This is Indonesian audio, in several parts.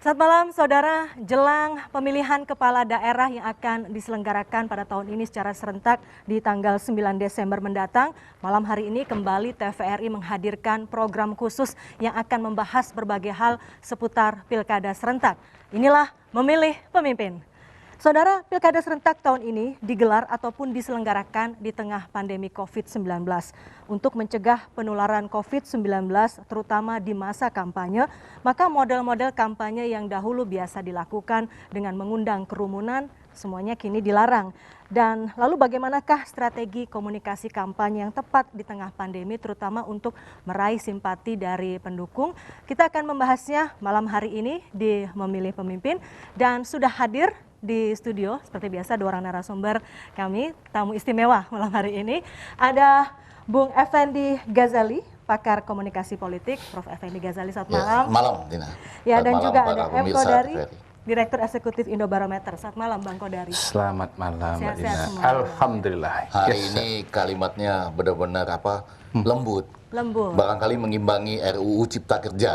Selamat malam saudara, jelang pemilihan kepala daerah yang akan diselenggarakan pada tahun ini secara serentak di tanggal 9 Desember mendatang. Malam hari ini kembali TVRI menghadirkan program khusus yang akan membahas berbagai hal seputar pilkada serentak. Inilah Memilih Pemimpin. Saudara, pilkada serentak tahun ini digelar ataupun diselenggarakan di tengah pandemi COVID-19. Untuk mencegah penularan COVID-19 terutama di masa kampanye, maka model-model kampanye yang dahulu biasa dilakukan dengan mengundang kerumunan, semuanya kini dilarang. Dan lalu bagaimanakah strategi komunikasi kampanye yang tepat di tengah pandemi terutama untuk meraih simpati dari pendukung? Kita akan membahasnya malam hari ini di Memilih Pemimpin dan sudah hadir di studio seperti biasa dua orang narasumber kami, tamu istimewa malam hari ini. Ada Bung Effendi Ghazali, pakar komunikasi politik. Prof. Effendi Ghazali, selamat malam. Malam, Dina. Ya, dan malam, juga ada M. Kodari, TVRI. Direktur Eksekutif Indobarometer. Selamat malam, Bang Kodari. Selamat malam, Mbak Dina. Semua. Alhamdulillah. Hari ini kalimatnya benar-benar lembut. Lembut. Barangkali mengimbangi RUU Cipta Kerja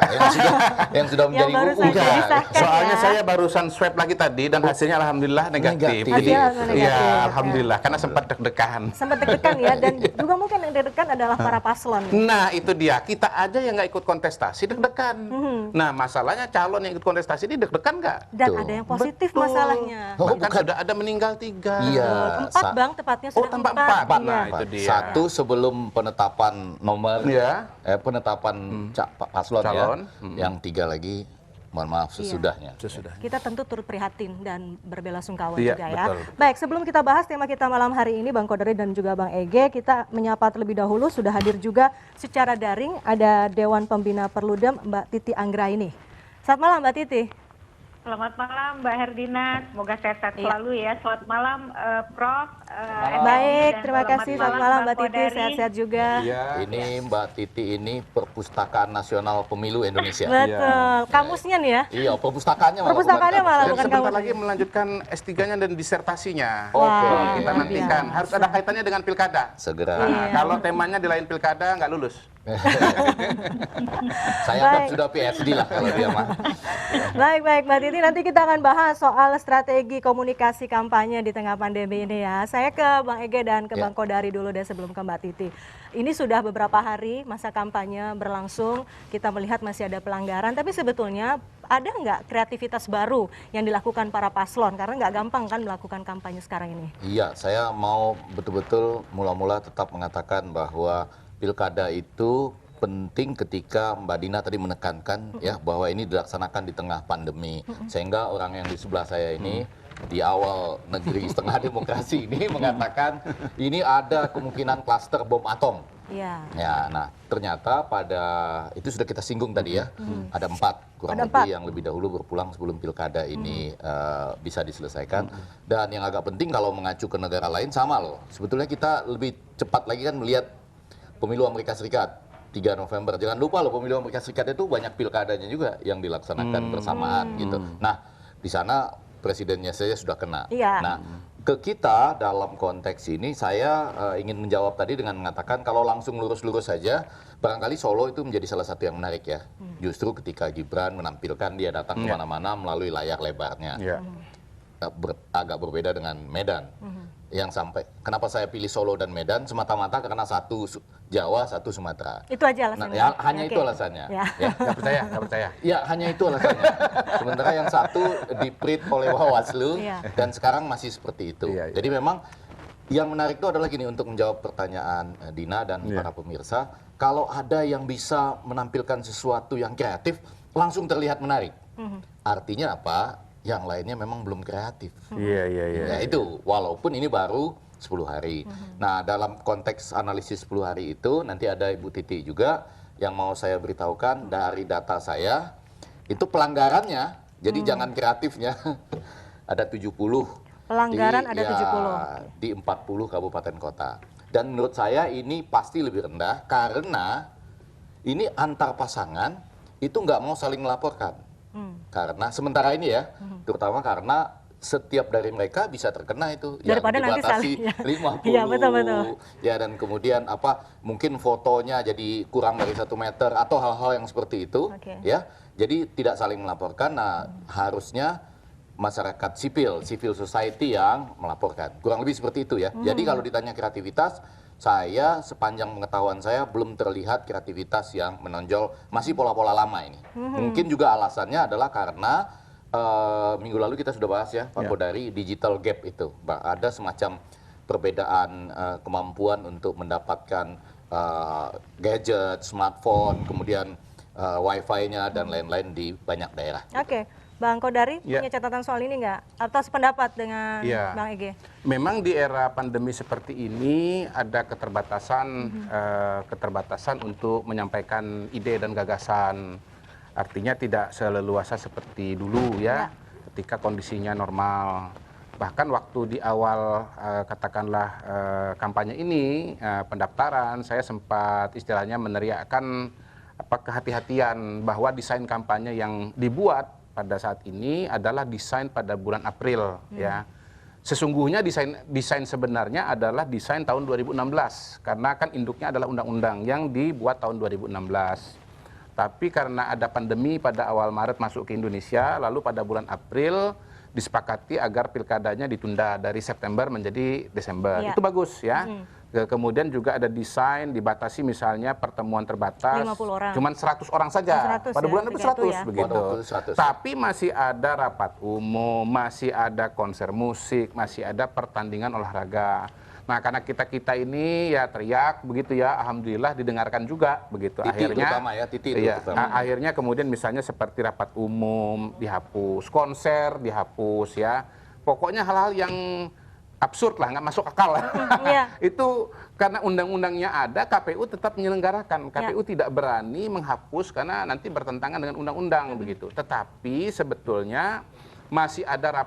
yang sudah menjadi baru UU. saja disahkan. Soalnya ya. saya barusan swab lagi tadi dan hasilnya alhamdulillah negatif. Negatif. Jadi Negatif. ya alhamdulillah karena sempat deg-degan. Sempat deg-degan ya, dan juga mungkin yang deg-degan adalah para paslon. Nah itu dia, kita aja yang nggak ikut kontestasi deg-degan. Nah masalahnya calon yang ikut kontestasi ini deg-degan nggak? Dan Betul. ada yang positif Betul. masalahnya. Oh, Bahkan bukan. sudah ada meninggal 3. Iya. Empat Bang, tepatnya Oh, sudah tempat empat. empat. Iya. Nah, itu dia. Satu sebelum penetapan nomor, Ya. penetapan paslon Calon. ya. Yang 3 lagi, mohon maaf sesudahnya. Sesudah. Kita tentu turut prihatin dan berbelasungkawa Iya, juga ya. betul. Baik, sebelum kita bahas tema kita malam hari ini, Bang Kodari dan juga Bang Ege, kita menyapa terlebih dahulu, sudah hadir juga secara daring, ada Dewan Pembina Perludem, Mbak Titi Anggraini. Selamat malam, Mbak Titi. Selamat malam Mbak Herdina, semoga sehat-sehat Iya. selalu ya. Selamat malam Prof. Baik, dan terima kasih. Selamat malam Mbak Bang Titi, Kodari. sehat-sehat juga. Iya. Ini Mbak Titi ini Perpustakaan Nasional Pemilu Indonesia. Betul, kamusnya nih ya. Iya, perpustakaannya malah. Perpustakaannya bukan malah, kamus. Dan bukan sebentar kamu. lagi melanjutkan S3-nya dan disertasinya. Oke. Wah, Kita luar nantikan. biasa. Harus ada kaitannya dengan pilkada. Segera. Nah, Iya. kalau temanya di lain pilkada nggak lulus. Saya anggap Baik. sudah PhD lah kalau dia mah. Baik Mbak Titi, nanti kita akan bahas soal strategi komunikasi kampanye di tengah pandemi ini ya. Saya ke Bang Ege dan ke Ya. Bang Kodari dulu deh sebelum ke Mbak Titi. Ini sudah beberapa hari masa kampanye berlangsung, kita melihat masih ada pelanggaran, tapi sebetulnya ada nggak kreativitas baru yang dilakukan para paslon? Karena nggak gampang kan melakukan kampanye sekarang ini. Iya, saya mau betul-betul mula-mula tetap mengatakan bahwa pilkada itu penting ketika Mbak Dina tadi menekankan ya bahwa ini dilaksanakan di tengah pandemi. Sehingga orang yang di sebelah saya ini di awal negeri setengah demokrasi ini mengatakan ini ada kemungkinan klaster bom atom. Iya. Ya, nah ternyata pada itu sudah kita singgung tadi ya, ada 4 kurang Ada lebih 4. yang lebih dahulu berpulang sebelum pilkada ini bisa diselesaikan. Dan yang agak penting kalau mengacu ke negara lain sama loh. Sebetulnya kita lebih cepat lagi kan melihat pemilu Amerika Serikat 3 November. Jangan lupa loh pemilu Amerika Serikat itu banyak pilkadanya juga yang dilaksanakan bersamaan gitu. Nah di sana presidennya saja sudah kena. Iya. Nah ke kita dalam konteks ini saya ingin menjawab tadi dengan mengatakan kalau langsung lurus-lurus saja barangkali Solo itu menjadi salah satu yang menarik ya. Justru ketika Gibran menampilkan dia datang kemana-mana melalui layar lebarnya. Ya. Agak berbeda dengan Medan. Yang sampai kenapa saya pilih Solo dan Medan semata-mata karena satu Jawa, satu Sumatera. Itu aja Nah, alasannya. ya, hanya Oke. itu alasannya. Ya. Ya. Nggak percaya, nggak percaya. Ya, hanya itu alasannya. Sementara yang satu di-print oleh Bawaslu Iya. dan sekarang masih seperti itu. Iya, iya. Jadi memang yang menarik itu adalah gini untuk menjawab pertanyaan Dina dan Iya. para pemirsa, kalau ada yang bisa menampilkan sesuatu yang kreatif, langsung terlihat menarik. Artinya apa? Yang lainnya memang belum kreatif. Iya, iya, iya. Ya itu, walaupun ini baru 10 hari. Nah, dalam konteks analisis 10 hari itu, nanti ada Ibu Titi juga yang mau saya beritahukan dari data saya, itu pelanggarannya, jadi jangan kreatifnya, ada 70. Pelanggaran ada 70. Di 40 kabupaten kota. Dan menurut saya ini pasti lebih rendah, karena ini antar pasangan itu nggak mau saling melaporkan. Karena sementara ini ya, terutama karena setiap dari mereka bisa terkena itu Daripada yang nanti dibatasi saling, ya. 50. Iya, betul. Ya, dan kemudian apa mungkin fotonya jadi kurang dari 1 meter atau hal-hal yang seperti itu. Oke. Ya, Jadi tidak saling melaporkan. Nah, harusnya masyarakat sipil, civil society yang melaporkan. Kurang lebih seperti itu ya. Jadi kalau ditanya kreativitas, saya sepanjang pengetahuan saya belum terlihat kreativitas yang menonjol, masih pola-pola lama ini. Mungkin juga alasannya adalah karena minggu lalu kita sudah bahas ya, Pak Kodari, digital gap itu. Ada semacam perbedaan kemampuan untuk mendapatkan gadget, smartphone, kemudian wifi-nya dan lain-lain di banyak daerah. Oke, Bang Kodari punya catatan soal ini nggak? Atau sependapat dengan Bang Ege? Memang di era pandemi seperti ini ada keterbatasan untuk menyampaikan ide dan gagasan. Artinya tidak seleluasa seperti dulu ya, ketika kondisinya normal. Bahkan waktu di awal katakanlah kampanye ini, pendaftaran, saya sempat istilahnya meneriakkan kehati-hatian bahwa desain kampanye yang dibuat pada saat ini adalah desain pada bulan April ya. Sesungguhnya desain sebenarnya adalah desain tahun 2016 karena kan induknya adalah undang-undang yang dibuat tahun 2016. Tapi karena ada pandemi pada awal Maret masuk ke Indonesia, lalu pada bulan April disepakati agar pilkadanya ditunda dari September menjadi Desember. Itu bagus ya. Kemudian juga ada desain dibatasi misalnya pertemuan terbatas 50 orang. cuman 100 orang saja. 100 Pada ya, bulan itu 100 ya. begitu. 100. Tapi masih ada rapat umum, masih ada konser musik, masih ada pertandingan olahraga. Nah, karena kita ini ya teriak begitu ya, alhamdulillah didengarkan juga begitu. Titik terutama ya, titik itu terutama. Akhirnya kemudian misalnya seperti rapat umum dihapus, konser dihapus ya. Pokoknya hal-hal yang absurd lah, nggak masuk akal. Itu karena undang-undangnya ada, KPU tetap menyelenggarakan. KPU tidak berani menghapus karena nanti bertentangan dengan undang-undang begitu. Tetapi sebetulnya masih ada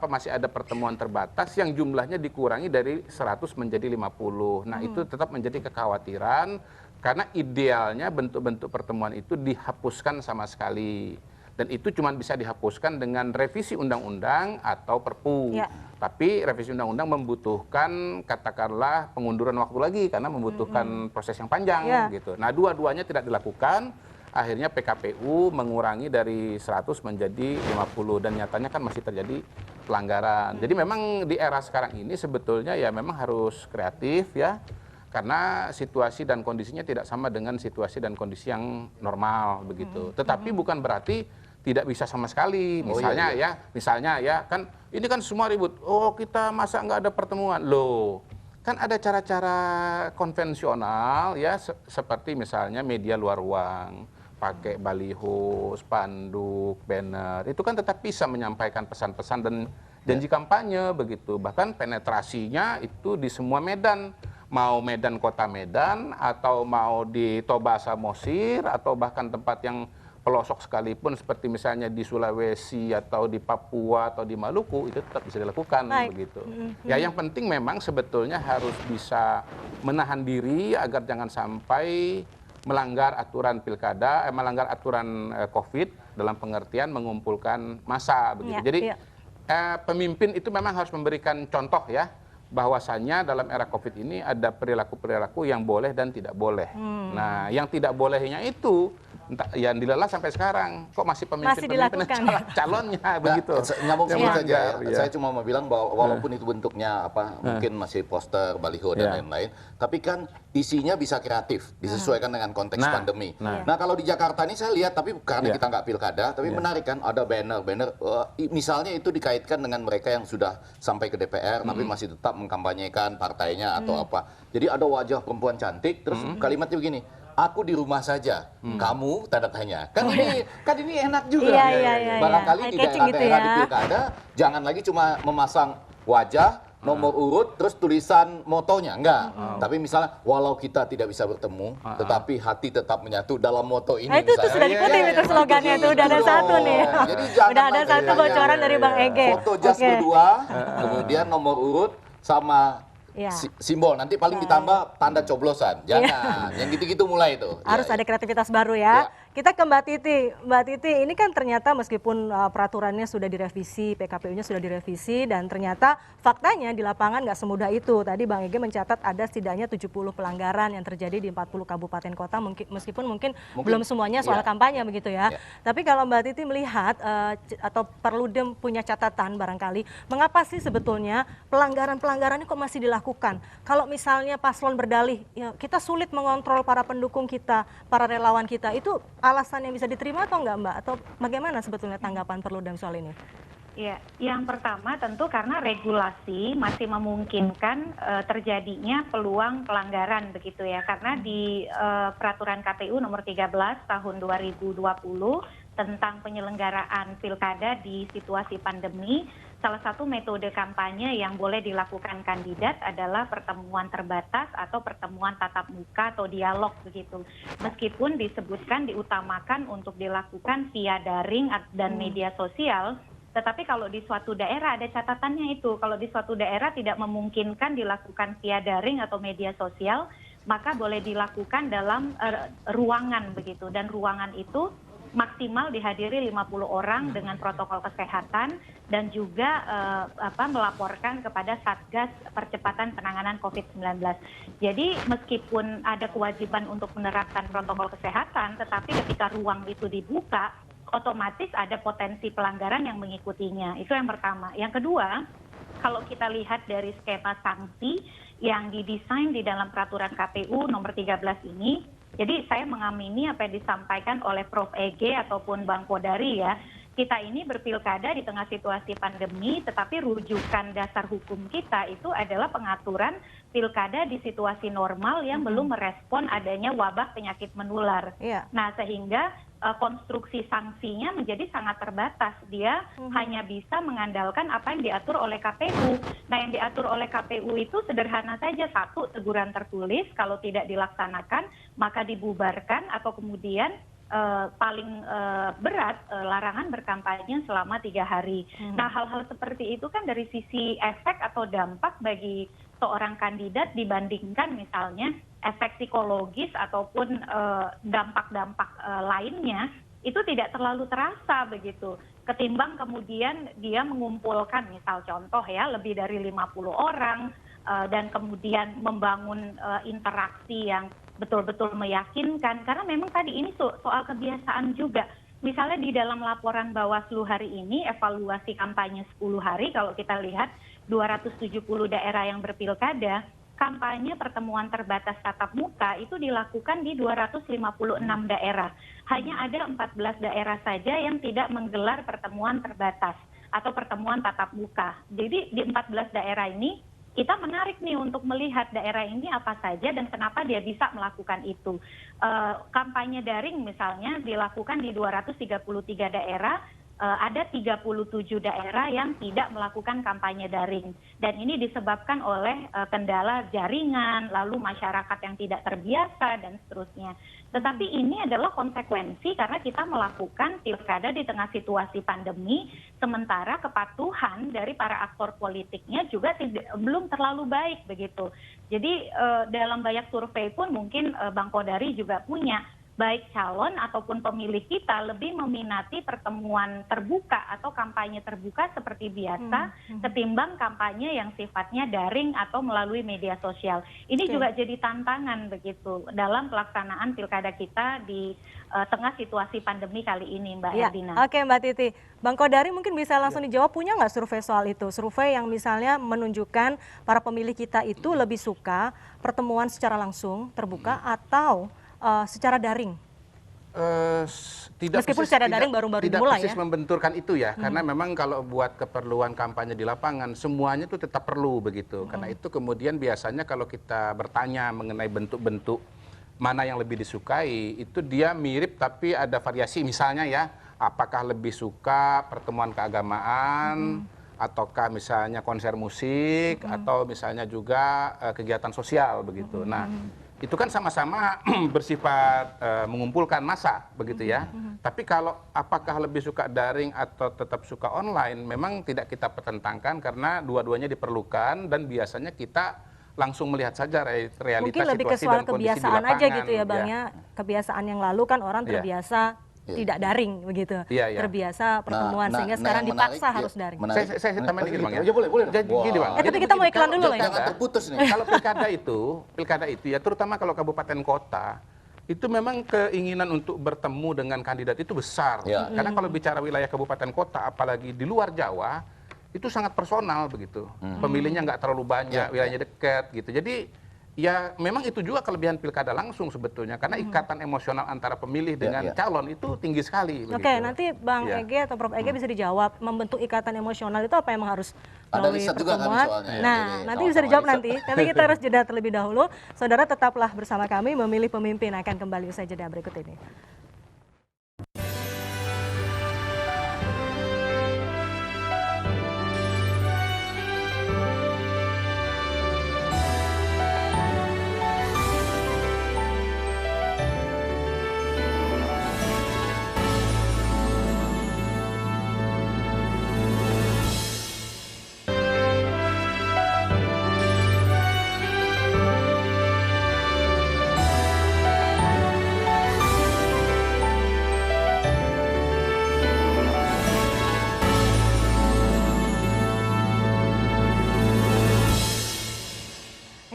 masih ada pertemuan terbatas yang jumlahnya dikurangi dari 100 menjadi 50. Nah, itu tetap menjadi kekhawatiran karena idealnya bentuk-bentuk pertemuan itu dihapuskan sama sekali. Dan itu cuma bisa dihapuskan dengan revisi undang-undang atau perpu. Tapi revisi undang-undang membutuhkan katakanlah pengunduran waktu lagi karena membutuhkan proses yang panjang gitu. Nah, dua-duanya tidak dilakukan. Akhirnya PKPU mengurangi dari 100 menjadi 50 dan nyatanya kan masih terjadi pelanggaran. Jadi memang di era sekarang ini sebetulnya ya memang harus kreatif ya. Karena situasi dan kondisinya tidak sama dengan situasi dan kondisi yang normal begitu. Tetapi bukan berarti tidak bisa sama sekali. Misalnya misalnya ya kan ini kan semua ribut. Oh, kita masa nggak ada pertemuan. Loh, kan ada cara-cara konvensional ya seperti misalnya media luar ruang, pakai baliho, spanduk, banner. Itu kan tetap bisa menyampaikan pesan-pesan dan janji kampanye begitu. Bahkan penetrasinya itu di semua medan. Mau Medan kota Medan, atau mau di Toba Samosir, atau bahkan tempat yang pelosok sekalipun seperti misalnya di Sulawesi atau di Papua atau di Maluku, itu tetap bisa dilakukan begitu. Ya, yang penting memang sebetulnya harus bisa menahan diri agar jangan sampai melanggar aturan pilkada, melanggar aturan COVID dalam pengertian mengumpulkan massa begitu. Jadi pemimpin itu memang harus memberikan contoh ya, bahwasannya dalam era COVID ini ada perilaku-perilaku yang boleh dan tidak boleh. Nah, yang tidak bolehnya itu yang dilelah sampai sekarang, kok masih pemimpin-pemimpin calonnya begitu. Nyambung sedikit saja ya. Saya cuma mau bilang bahwa walaupun itu bentuknya mungkin masih poster, baliho dan lain-lain, tapi kan isinya bisa kreatif, disesuaikan dengan konteks pandemi. Nah, kalau di Jakarta ini saya lihat, tapi karena kita nggak pilkada, tapi menarik kan, ada banner-banner, misalnya itu dikaitkan dengan mereka yang sudah sampai ke DPR, tapi masih tetap mengkampanyekan partainya atau apa. Jadi ada wajah perempuan cantik, terus kalimatnya begini, aku di rumah saja, kamu tanda tanya. Kan ini enak juga. Barangkali di daerah-daerah di pilkada, jangan lagi cuma memasang wajah, nomor urut, terus tulisan motonya. Enggak. Tapi misalnya, walau kita tidak bisa bertemu, tetapi hati tetap menyatu dalam moto ini. Nah, itu tuh sudah dikutip itu slogannya, itu udah ada satu nih. Jadi udah ada satu bocoran dari Bang Ege. Foto jas berdua, kemudian nomor urut, sama simbol, nanti paling ditambah tanda coblosan. Jangan, yang gitu-gitu mulai itu. Harus ada kreativitas baru ya. Kita ke Mbak Titi. Mbak Titi, ini kan ternyata meskipun peraturannya sudah direvisi, PKPU-nya sudah direvisi, dan ternyata faktanya di lapangan nggak semudah itu. Tadi Bang Ege mencatat ada setidaknya 70 pelanggaran yang terjadi di 40 kabupaten kota, meskipun mungkin belum semuanya soal kampanye begitu ya. Tapi kalau Mbak Titi melihat atau Perludem punya catatan barangkali, mengapa sih sebetulnya pelanggaran-pelanggaran ini kok masih dilakukan? Kalau misalnya paslon berdalih, ya kita sulit mengontrol para pendukung kita, para relawan kita, itu alasan yang bisa diterima atau enggak, Mbak? Atau bagaimana sebetulnya tanggapan Perludem soal ini? Ya, yang pertama tentu karena regulasi masih memungkinkan terjadinya peluang pelanggaran begitu ya. Karena di peraturan KPU nomor 13 tahun 2020 tentang penyelenggaraan pilkada di situasi pandemi, salah satu metode kampanye yang boleh dilakukan kandidat adalah pertemuan terbatas atau pertemuan tatap muka atau dialog begitu. Meskipun disebutkan diutamakan untuk dilakukan via daring dan media sosial, tetapi kalau di suatu daerah ada catatannya itu, kalau di suatu daerah tidak memungkinkan dilakukan via daring atau media sosial, maka boleh dilakukan dalam ruangan begitu, dan ruangan itu maksimal dihadiri 50 orang dengan protokol kesehatan dan juga melaporkan kepada Satgas Percepatan Penanganan COVID-19. Jadi meskipun ada kewajiban untuk menerapkan protokol kesehatan, tetapi ketika ruang itu dibuka, otomatis ada potensi pelanggaran yang mengikutinya. Itu yang pertama. Yang kedua, kalau kita lihat dari skema sanksi yang didesain di dalam peraturan KPU nomor 13 ini, jadi saya mengamini apa yang disampaikan oleh Prof. Ege ataupun Bang Kodari ya. Kita ini berpilkada di tengah situasi pandemi, tetapi rujukan dasar hukum kita itu adalah pengaturan pilkada di situasi normal yang belum merespon adanya wabah penyakit menular. Nah, sehingga konstruksi sanksinya menjadi sangat terbatas. Dia hanya bisa mengandalkan apa yang diatur oleh KPU. Nah, yang diatur oleh KPU itu sederhana saja. Satu, teguran tertulis. Kalau tidak dilaksanakan, maka dibubarkan atau kemudian paling berat larangan berkampanye selama 3 hari. Nah, hal-hal seperti itu kan dari sisi efek atau dampak bagi seorang kandidat dibandingkan misalnya efek psikologis ataupun dampak-dampak lainnya itu tidak terlalu terasa begitu. Ketimbang kemudian dia mengumpulkan misal contoh ya lebih dari 50 orang dan kemudian membangun interaksi yang betul-betul meyakinkan, karena memang tadi ini soal kebiasaan juga. Misalnya di dalam laporan Bawaslu hari ini, evaluasi kampanye 10 hari, kalau kita lihat 270 daerah yang berpilkada, kampanye pertemuan terbatas tatap muka itu dilakukan di 256 daerah. Hanya ada 14 daerah saja yang tidak menggelar pertemuan terbatas atau pertemuan tatap muka. Jadi di 14 daerah ini, kita menarik nih untuk melihat daerah ini apa saja dan kenapa dia bisa melakukan itu. Kampanye daring misalnya dilakukan di 233 daerah, ada 37 daerah yang tidak melakukan kampanye daring. Dan ini disebabkan oleh kendala jaringan, lalu masyarakat yang tidak terbiasa, dan seterusnya. Tetapi ini adalah konsekuensi karena kita melakukan pilkada di tengah situasi pandemi, sementara kepatuhan dari para aktor politiknya juga belum terlalu baik begitu. Jadi dalam banyak survei pun mungkin Bang Kodari juga punya, baik calon ataupun pemilih kita lebih meminati pertemuan terbuka atau kampanye terbuka seperti biasa ketimbang kampanye yang sifatnya daring atau melalui media sosial. Ini juga jadi tantangan begitu dalam pelaksanaan pilkada kita di tengah situasi pandemi kali ini, Mbak Erdina. Oke, Mbak Titi. Bang Kodari mungkin bisa langsung dijawab, punya nggak survei soal itu? Survei yang misalnya menunjukkan para pemilih kita itu lebih suka pertemuan secara langsung, terbuka, atau secara daring? Meskipun secara daring baru-baru dimulai ya. Tidak persis membenturkan itu ya, karena memang kalau buat keperluan kampanye di lapangan semuanya itu tetap perlu begitu. Karena itu kemudian biasanya kalau kita bertanya mengenai bentuk-bentuk mana yang lebih disukai, itu dia mirip tapi ada variasi. Misalnya ya, apakah lebih suka pertemuan keagamaan, ataukah misalnya konser musik, atau misalnya juga kegiatan sosial begitu. Nah, itu kan sama-sama bersifat mengumpulkan massa begitu ya. Tapi kalau apakah lebih suka daring atau tetap suka online, memang tidak kita pertentangkan karena dua-duanya diperlukan, dan biasanya kita langsung melihat saja realitas mungkin lebih ke situasi soal dan kondisi di kebiasaan aja lapangan, gitu ya Bang ya. Kebiasaan yang lalu kan orang terbiasa tidak daring begitu. Terbiasa pertemuan sehingga sekarang yang menarik, dipaksa harus daring. Saya tambahin dikit Bang ya. Ya boleh. Jadi gini Bang. Tapi kita mau iklan dulu loh ya. Jangan terputus nih. Kalau pilkada itu ya terutama kalau kabupaten kota itu memang keinginan untuk bertemu dengan kandidat itu besar. Karena kalau bicara wilayah kabupaten kota apalagi di luar Jawa itu sangat personal begitu. Pemilihnya nggak terlalu banyak, wilayahnya dekat gitu. Jadi ya memang itu juga kelebihan pilkada langsung sebetulnya karena ikatan emosional antara pemilih dengan calon itu tinggi sekali. Oke, nanti Bang Ege atau Prof Ege bisa dijawab membentuk ikatan emosional itu apa yang harus melalui pertemuan. Nah, nanti bisa dijawab nanti. Tapi kita harus jeda terlebih dahulu. Saudara tetaplah bersama kami, Memilih Pemimpin akan kembali usai jeda berikut ini.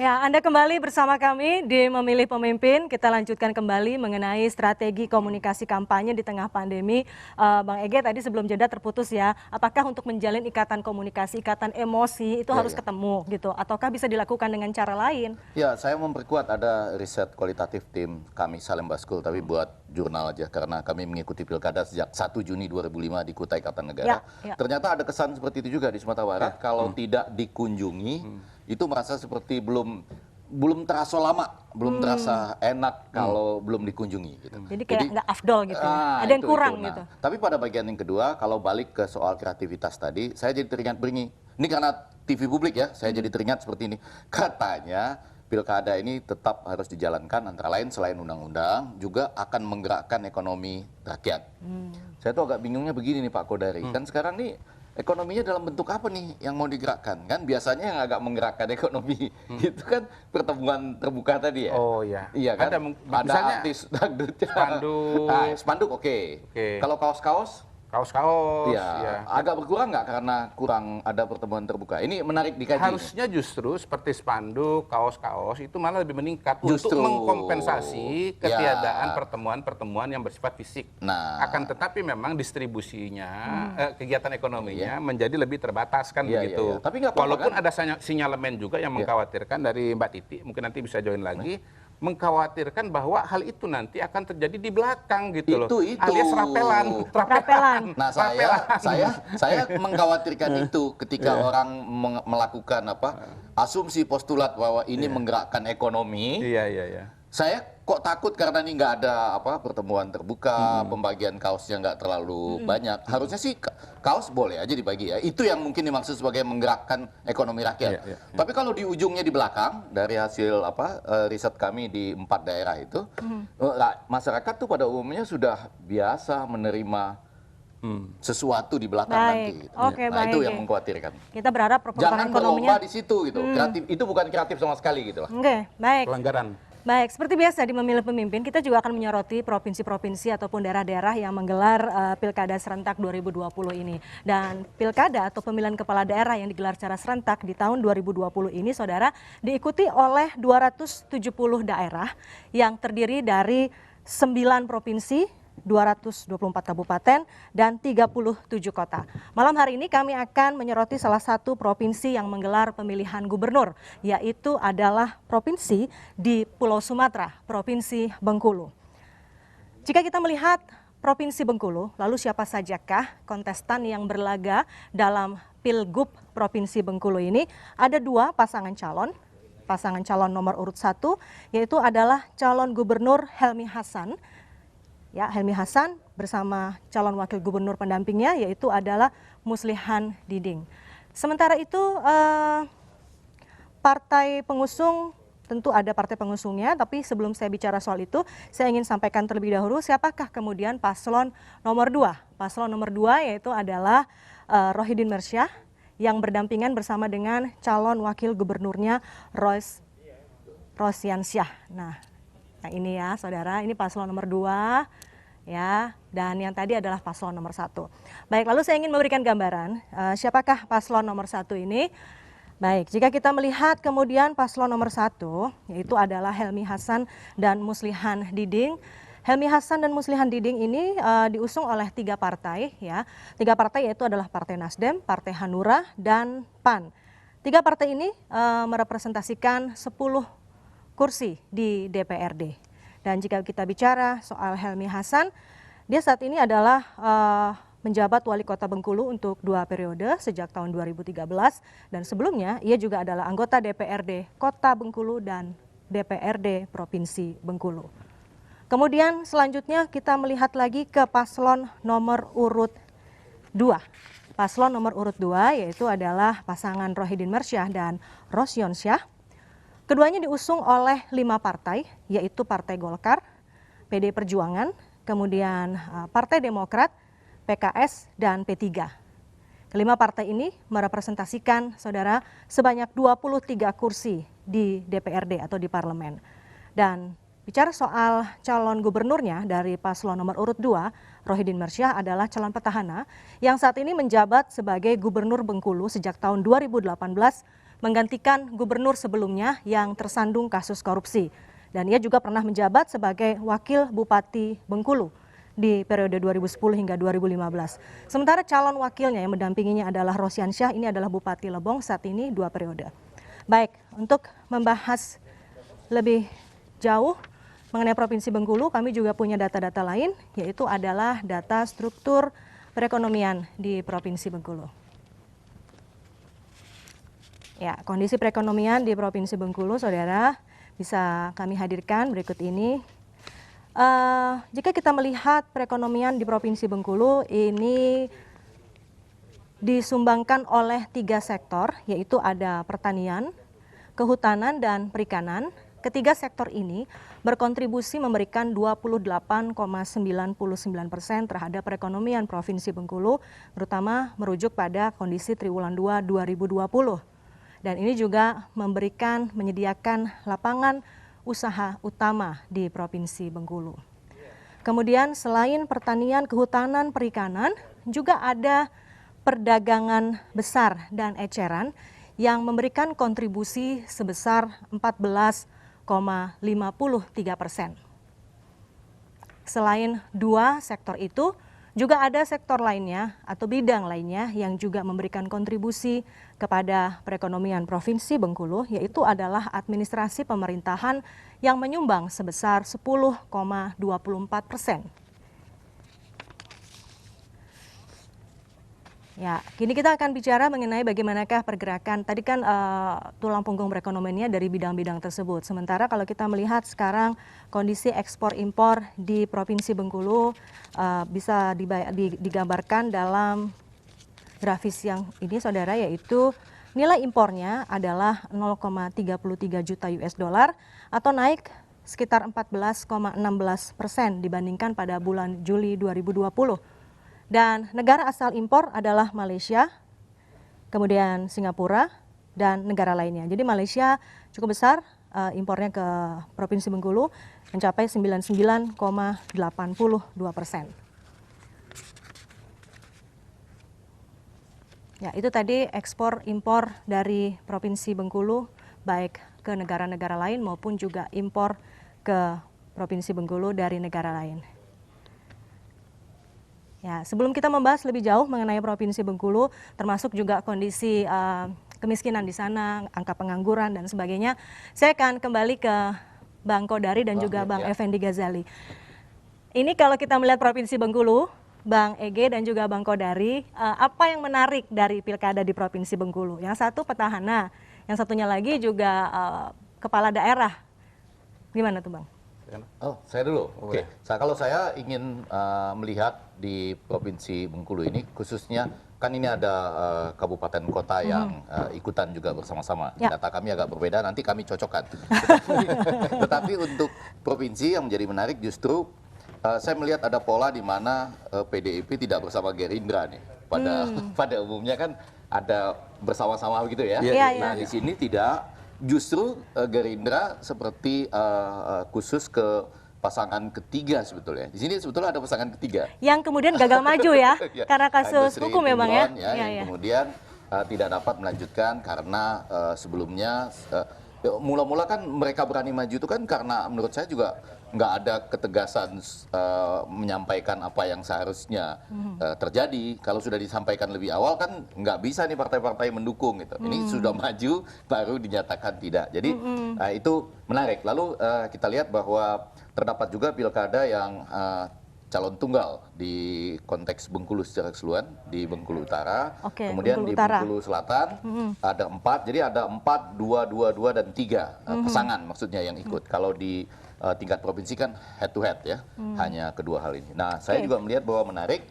Ya, Anda kembali bersama kami di Memilih Pemimpin. Kita lanjutkan kembali mengenai strategi komunikasi kampanye di tengah pandemi. Bang Ege tadi sebelum jeda terputus ya. Apakah untuk menjalin ikatan komunikasi, ikatan emosi itu harus ketemu gitu? Ataukah bisa dilakukan dengan cara lain? Ya, saya memperkuat ada riset kualitatif tim kami Salemba School, tapi buat jurnal aja karena kami mengikuti pilkada sejak 1 Juni 2005 di Kutai Kartanegara. Ternyata ada kesan seperti itu juga di Sumatera Barat. Kalau tidak dikunjungi itu merasa seperti belum terasa lama, belum terasa enak kalau belum dikunjungi. Gitu. Jadi kayak nggak afdol gitu, ada yang kurang gitu. Tapi pada bagian yang kedua, kalau balik ke soal kreativitas tadi, saya jadi teringat ini karena TV publik ya, saya jadi teringat seperti ini. Katanya pilkada ini tetap harus dijalankan antara lain selain undang-undang juga akan menggerakkan ekonomi rakyat. Saya tuh agak bingungnya begini nih Pak Kodari, kan sekarang nih ekonominya dalam bentuk apa nih yang mau digerakkan? Kan biasanya yang agak menggerakkan ekonomi itu kan pertemuan terbuka tadi ya. Oh iya. Iya kan? Ada artis dangdutnya. Spanduk oke. Kalau kaos-kaos? Kaos-kaos. Ya. Agak berkurang nggak karena kurang ada pertemuan terbuka? Ini menarik dikaji. Harusnya justru seperti spanduk, kaos-kaos itu malah lebih meningkat untuk mengkompensasi ketiadaan pertemuan-pertemuan yang bersifat fisik. Akan tetapi memang distribusinya, kegiatan ekonominya menjadi lebih terbatas kan begitu. Tapi walaupun ada sinyalemen juga yang mengkhawatirkan dari Mbak Titi, mungkin nanti bisa join lagi. Mengkhawatirkan bahwa hal itu nanti akan terjadi di belakang gitu loh. Alias rapelan. Nah, saya mengkhawatirkan itu ketika orang melakukan asumsi postulat bahwa ini menggerakkan ekonomi. Saya kok takut karena ini nggak ada pertemuan terbuka, pembagian kaosnya nggak terlalu banyak. Harusnya sih kaos boleh aja dibagi ya. Itu yang mungkin dimaksud sebagai menggerakkan ekonomi rakyat. Tapi kalau di ujungnya di belakang dari hasil riset kami di 4 daerah itu, masyarakat tuh pada umumnya sudah biasa menerima sesuatu di belakang nanti. Gitu. Nah, itu yang mengkhawatirkan. Kita berharap perputaran ekonominya berlomba di situ gitu. Kreatif itu bukan kreatif sama sekali gitu lah. Baik. Pelanggaran. Baik, seperti biasa di Memilih Pemimpin, kita juga akan menyoroti provinsi-provinsi ataupun daerah-daerah yang menggelar Pilkada Serentak 2020 ini. Dan Pilkada atau pemilihan kepala daerah yang digelar secara serentak di tahun 2020 ini, Saudara, diikuti oleh 270 daerah yang terdiri dari 9 provinsi, 224 kabupaten, dan 37 kota. Malam hari ini kami akan menyoroti salah satu provinsi yang menggelar pemilihan gubernur, yaitu adalah provinsi di Pulau Sumatera, Provinsi Bengkulu. Jika kita melihat Provinsi Bengkulu, lalu siapa sajakah kontestan yang berlaga dalam Pilgub Provinsi Bengkulu ini? Ada 2 pasangan calon. Pasangan calon nomor urut 1, yaitu adalah calon gubernur Helmi Hasan. Ya, Helmi Hasan bersama calon wakil gubernur pendampingnya yaitu adalah Muslihan Diding. Sementara itu partai pengusung, tentu ada partai pengusungnya, tapi sebelum saya bicara soal itu, saya ingin sampaikan terlebih dahulu siapakah kemudian paslon nomor 2. Paslon nomor 2 yaitu adalah Rohidin Mersyah yang berdampingan bersama dengan calon wakil gubernurnya Rosyansyah. Nah, ini ya saudara, ini paslon nomor 2 ya, dan yang tadi adalah paslon nomor 1. Baik, lalu saya ingin memberikan gambaran siapakah paslon nomor 1 ini. Baik, jika kita melihat kemudian paslon nomor 1 yaitu adalah Helmi Hasan dan Muslihan Diding. Helmi Hasan dan Muslihan Diding ini diusung oleh 3 partai ya. 3 partai yaitu adalah Partai Nasdem, Partai Hanura, dan PAN. 3 partai ini merepresentasikan 10 kursi di DPRD. Dan jika kita bicara soal Helmi Hasan, dia saat ini adalah menjabat wali kota Bengkulu untuk 2 periode sejak tahun 2013 dan sebelumnya ia juga adalah anggota DPRD Kota Bengkulu dan DPRD Provinsi Bengkulu. Kemudian selanjutnya kita melihat lagi ke paslon nomor urut 2. Paslon nomor urut 2 yaitu adalah pasangan Rohidin Mersyah dan Rosyansyah. Keduanya diusung oleh 5 partai yaitu Partai Golkar, PD Perjuangan, kemudian Partai Demokrat, PKS, dan P3. Kelima partai ini merepresentasikan saudara sebanyak 23 kursi di DPRD atau di parlemen. Dan bicara soal calon gubernurnya dari paslon nomor urut 2, Rohidin Mersyah adalah calon petahana yang saat ini menjabat sebagai gubernur Bengkulu sejak tahun 2018 menggantikan gubernur sebelumnya yang tersandung kasus korupsi. Dan ia juga pernah menjabat sebagai wakil Bupati Bengkulu di periode 2010 hingga 2015. Sementara calon wakilnya yang mendampinginya adalah Rosyansyah, ini adalah Bupati Lebong saat ini 2 periode. Baik, untuk membahas lebih jauh mengenai Provinsi Bengkulu, kami juga punya data-data lain, yaitu adalah data struktur perekonomian di Provinsi Bengkulu. Ya, kondisi perekonomian di Provinsi Bengkulu, saudara, bisa kami hadirkan berikut ini. Jika kita melihat perekonomian di Provinsi Bengkulu ini disumbangkan oleh 3 sektor, yaitu ada pertanian, kehutanan, dan perikanan. Ketiga sektor ini berkontribusi memberikan 28,99% terhadap perekonomian Provinsi Bengkulu, terutama merujuk pada kondisi triwulan 2 2020. Dan ini juga menyediakan lapangan usaha utama di Provinsi Bengkulu. Kemudian selain pertanian, kehutanan, perikanan, juga ada perdagangan besar dan eceran yang memberikan kontribusi sebesar 14,53%. Selain 2 sektor itu, juga ada sektor lainnya atau bidang lainnya yang juga memberikan kontribusi kepada perekonomian Provinsi Bengkulu, yaitu adalah administrasi pemerintahan yang menyumbang sebesar 10,24%. Ya, kini kita akan bicara mengenai bagaimanakah pergerakan. Tadi kan tulang punggung perekonomiannya dari bidang-bidang tersebut. Sementara kalau kita melihat sekarang kondisi ekspor impor di Provinsi Bengkulu bisa digambarkan dalam grafis yang ini saudara, yaitu nilai impornya adalah 0,33 juta US dollar atau naik sekitar 14,16% dibandingkan pada bulan Juli 2020. Dan negara asal impor adalah Malaysia, kemudian Singapura, dan negara lainnya. Jadi Malaysia cukup besar impornya ke Provinsi Bengkulu mencapai 99,82%. Ya, itu tadi ekspor impor dari Provinsi Bengkulu baik ke negara-negara lain maupun juga impor ke Provinsi Bengkulu dari negara lain. Ya, sebelum kita membahas lebih jauh mengenai Provinsi Bengkulu, termasuk juga kondisi kemiskinan di sana, angka pengangguran dan sebagainya, saya akan kembali ke Bang Kodari dan juga Bang Effendi Ghazali. Ini kalau kita melihat Provinsi Bengkulu, Bang Ege dan juga Bang Kodari, apa yang menarik dari pilkada di Provinsi Bengkulu? Yang satu petahana, yang satunya lagi juga kepala daerah. Gimana tuh Bang? Oh, saya dulu. Oke. Kalau saya ingin melihat di Provinsi Bengkulu ini, khususnya kan ini ada kabupaten kota yang ikutan juga bersama-sama. Ya. Data kami agak berbeda, nanti kami cocokkan. Tetapi untuk provinsi yang menjadi menarik justru saya melihat ada pola di mana PDIP tidak bersama Gerindra nih. pada umumnya kan ada bersama-sama begitu ya. Iya, iya. Nah, di sini tidak, justru Gerindra seperti khusus ke pasangan ketiga sebetulnya. Di sini sebetulnya ada pasangan ketiga. Yang kemudian gagal maju ya, Ya, karena kasus Sri hukum ya Bang ya. Imron, Iya, yang iya. kemudian tidak dapat melanjutkan karena sebelumnya mula-mula kan mereka berani maju itu kan karena menurut saya juga nggak ada ketegasan menyampaikan apa yang seharusnya terjadi. Kalau sudah disampaikan lebih awal kan nggak bisa nih partai-partai mendukung gitu. Ini sudah maju baru dinyatakan tidak. Jadi itu menarik. Lalu kita lihat bahwa terdapat juga pilkada yang calon tunggal di konteks Bengkulu secara keseluruhan, di Bengkulu Utara, Oke, kemudian Bengkulu di Utara. Bengkulu Selatan ada 4, jadi ada 4, 2, 2, 2 dan 3 pasangan maksudnya yang ikut. Kalau di tingkat provinsi kan head to head ya, hanya kedua hal ini. Nah, saya juga melihat bahwa menarik,